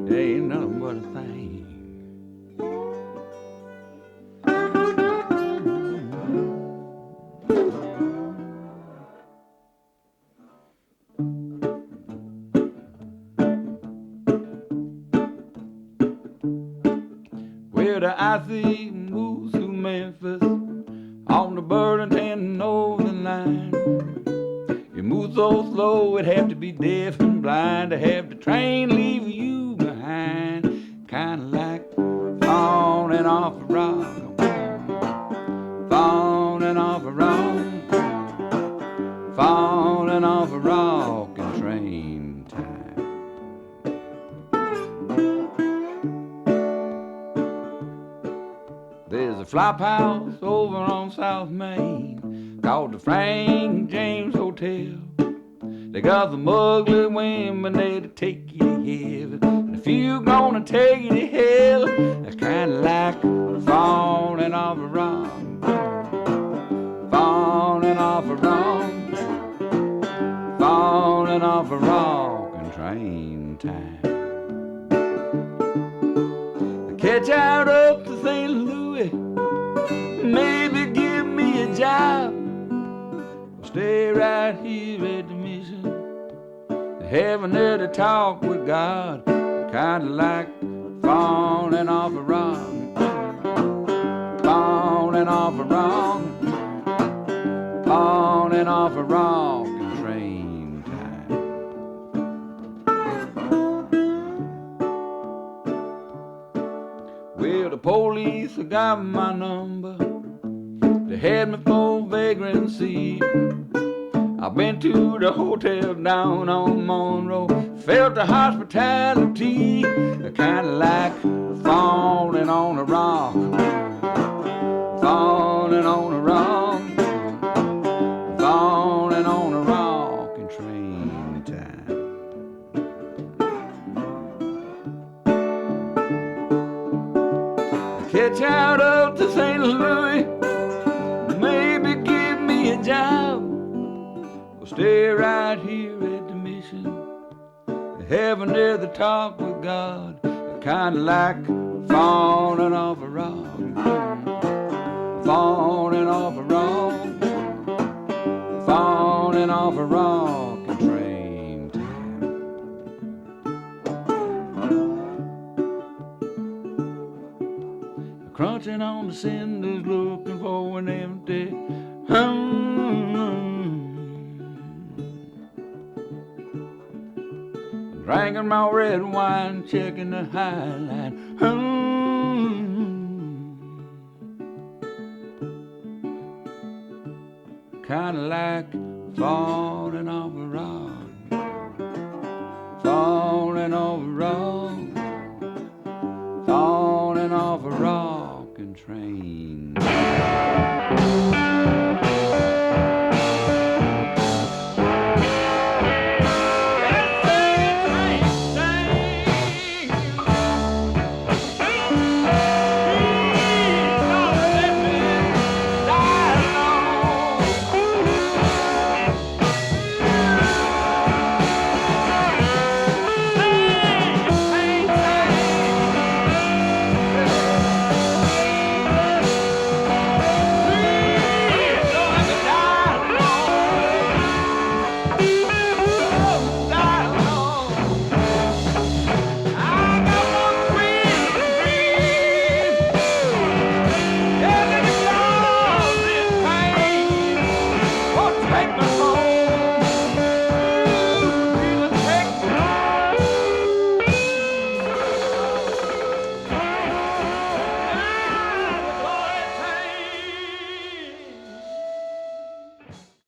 There ain't nothing but a thing. Where the icy moves through Memphis on the Burlington Northern Line. It moves so slow it'd have to be deaf and blind to have the train leave you behind. Kinda like falling off a rock, falling off a rock, falling off a rock in train time. There's a flop house over on South Main called the Frank James Hotel. They got some ugly women there to take you to heaven. And if you gonna take you to hell, that's kinda like falling off a rock, falling off a rock, falling off a rock in train time. Catch out up to St. Louis, maybe give me a job. Or stay right here at the mission, having there to talk with God. Kinda like falling off a rock, falling off a rock, falling off a rock in train time. Well, the police got my number. They had me for vagrancy. I've been to the hotel down on Monroe, felt the hospitality, kinda like falling on a rock, falling on a rock, falling on a rock in train time. Catch out up to St. Louis, maybe give me a job. Stay right here at the mission, heaven near the top with God. Kinda like falling off a rock, falling off a rock, falling off a rock in train time. Crunching on the cinders, looking for an empty drinking my red wine, checking the high line. Kinda like falling off a rock, falling off a